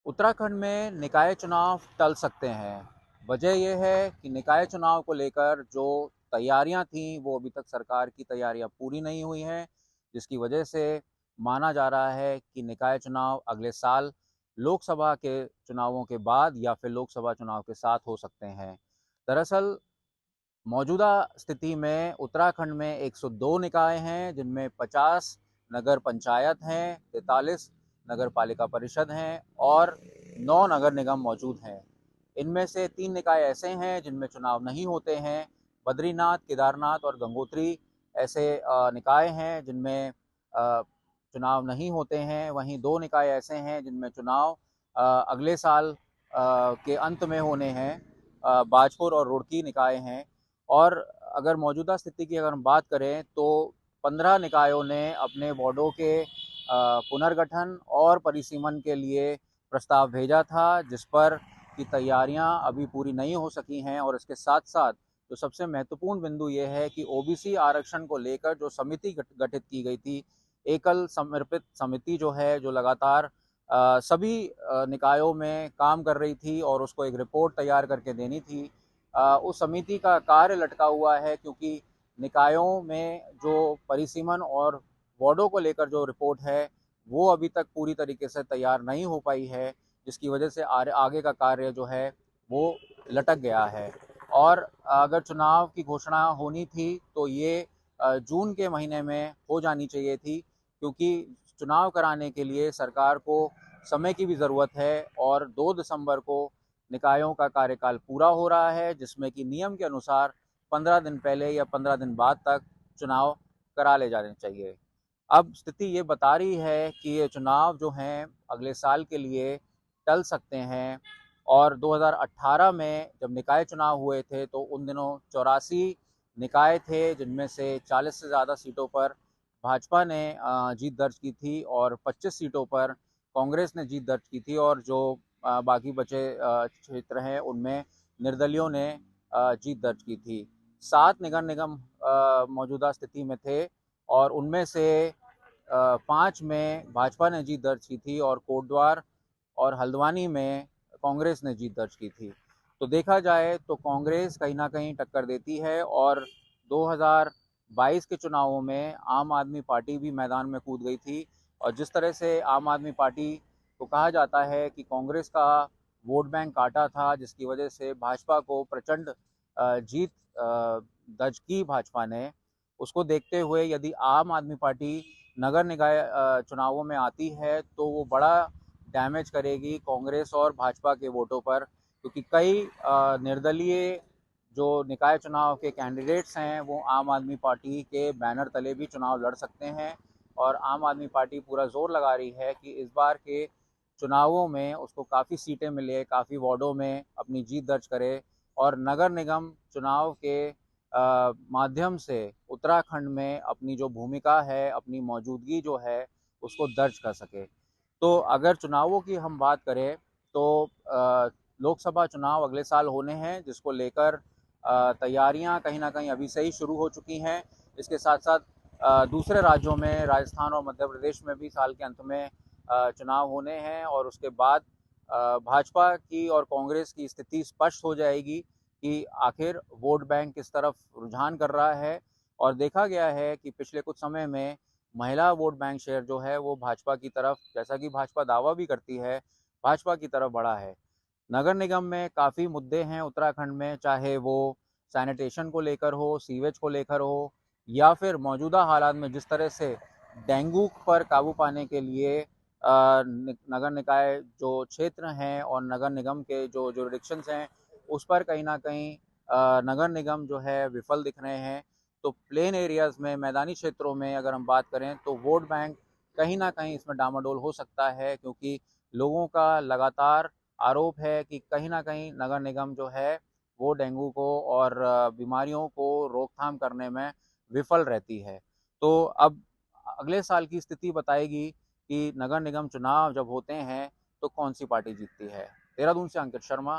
उत्तराखंड में निकाय चुनाव टल सकते हैं। वजह यह है कि निकाय चुनाव को लेकर जो तैयारियां थीं वो अभी तक सरकार की तैयारियां पूरी नहीं हुई हैं, जिसकी वजह से माना जा रहा है कि निकाय चुनाव अगले साल लोकसभा के चुनावों के बाद या फिर लोकसभा चुनाव के साथ हो सकते हैं। दरअसल मौजूदा स्थिति में उत्तराखंड में 102 निकाय हैं, जिनमें 50 नगर पंचायत हैं, 43 नगर पालिका परिषद हैं और 9 नगर निगम मौजूद हैं। इनमें से 3 निकाय ऐसे हैं जिनमें चुनाव नहीं होते हैं। बद्रीनाथ, केदारनाथ और गंगोत्री ऐसे निकाय हैं जिनमें चुनाव नहीं होते हैं। वहीं 2 निकाय ऐसे हैं जिनमें चुनाव अगले साल के अंत में होने हैं। बाजपुर और रुड़की निकाय हैं। और अगर मौजूदा स्थिति की अगर हम बात करें तो 15 निकायों ने अपने वार्डों के पुनर्गठन और परिसीमन के लिए प्रस्ताव भेजा था, जिस पर की तैयारियां अभी पूरी नहीं हो सकी हैं। और इसके साथ साथ जो सबसे महत्वपूर्ण बिंदु ये है कि ओबीसी आरक्षण को लेकर जो समिति गठित की गई थी, एकल समर्पित समिति जो है, जो लगातार सभी निकायों में काम कर रही थी और उसको एक रिपोर्ट तैयार करके देनी थी, उस समिति का कार्य लटका हुआ है, क्योंकि निकायों में जो परिसीमन और वार्डों को लेकर जो रिपोर्ट है वो अभी तक पूरी तरीके से तैयार नहीं हो पाई है, जिसकी वजह से आगे का कार्य जो है वो लटक गया है। और अगर चुनाव की घोषणा होनी थी तो ये जून के महीने में हो जानी चाहिए थी, क्योंकि चुनाव कराने के लिए सरकार को समय की भी ज़रूरत है और 2 दिसंबर को निकायों का कार्यकाल पूरा हो रहा है, जिसमें कि नियम के अनुसार 15 दिन पहले या 15 दिन बाद तक चुनाव करा ले जाने चाहिए। अब स्थिति ये बता रही है कि ये चुनाव जो हैं अगले साल के लिए टल सकते हैं। और 2018 में जब निकाय चुनाव हुए थे तो उन दिनों 84 निकाय थे, जिनमें से 40 से ज़्यादा सीटों पर भाजपा ने जीत दर्ज की थी और 25 सीटों पर कांग्रेस ने जीत दर्ज की थी। और जो बाकी बचे क्षेत्र हैं उनमें निर्दलियों ने जीत दर्ज की थी। 7 नगर निगम मौजूदा स्थिति में थे और उनमें से 5 में भाजपा ने जीत दर्ज की थी और कोटद्वार और हल्द्वानी में कांग्रेस ने जीत दर्ज की थी। तो देखा जाए तो कांग्रेस कहीं ना कहीं टक्कर देती है और 2022 के चुनावों में आम आदमी पार्टी भी मैदान में कूद गई थी। और जिस तरह से आम आदमी पार्टी को कहा जाता है कि कांग्रेस का वोट बैंक काटा था, जिसकी वजह से भाजपा को प्रचंड जीत दर्ज की भाजपा ने, उसको देखते हुए यदि आम आदमी पार्टी नगर निकाय चुनावों में आती है तो वो बड़ा डैमेज करेगी कांग्रेस और भाजपा के वोटों पर, क्योंकि कई निर्दलीय जो निकाय चुनाव के कैंडिडेट्स हैं वो आम आदमी पार्टी के बैनर तले भी चुनाव लड़ सकते हैं। और आम आदमी पार्टी पूरा जोर लगा रही है कि इस बार के चुनावों में उसको काफ़ी सीटें मिले, काफ़ी वार्डों में अपनी जीत दर्ज करे और नगर निगम चुनाव के माध्यम से उत्तराखंड में अपनी जो भूमिका है, अपनी मौजूदगी जो है, उसको दर्ज कर सके। तो अगर चुनावों की हम बात करें तो लोकसभा चुनाव अगले साल होने हैं, जिसको लेकर तैयारियां कहीं ना कहीं अभी से ही शुरू हो चुकी हैं। इसके साथ साथ दूसरे राज्यों में, राजस्थान और मध्य प्रदेश में भी साल के अंत में चुनाव होने हैं और उसके बाद भाजपा की और कांग्रेस की स्थिति स्पष्ट हो जाएगी कि आखिर वोट बैंक किस तरफ रुझान कर रहा है। और देखा गया है कि पिछले कुछ समय में महिला वोट बैंक शेयर जो है वो भाजपा की तरफ, जैसा कि भाजपा दावा भी करती है, भाजपा की तरफ बढ़ा है। नगर निगम में काफ़ी मुद्दे हैं उत्तराखंड में, चाहे वो सैनिटेशन को लेकर हो, सीवेज को लेकर हो, या फिर मौजूदा हालात में जिस तरह से डेंगू पर काबू पाने के लिए नगर निकाय जो क्षेत्र हैं और नगर निगम के जो जुरिडिक्शंस हैं उस पर कहीं ना कहीं नगर निगम जो है विफल दिख रहे हैं। तो प्लेन एरियाज़ में, मैदानी क्षेत्रों में अगर हम बात करें तो वोट बैंक कहीं ना कहीं इसमें डामाडोल हो सकता है, क्योंकि लोगों का लगातार आरोप है कि कहीं ना कहीं नगर निगम जो है वो डेंगू को और बीमारियों को रोकथाम करने में विफल रहती है। तो अब अगले साल की स्थिति बताएगी कि नगर निगम चुनाव जब होते हैं तो कौन सी पार्टी जीतती है। देहरादून से अंकित शर्मा।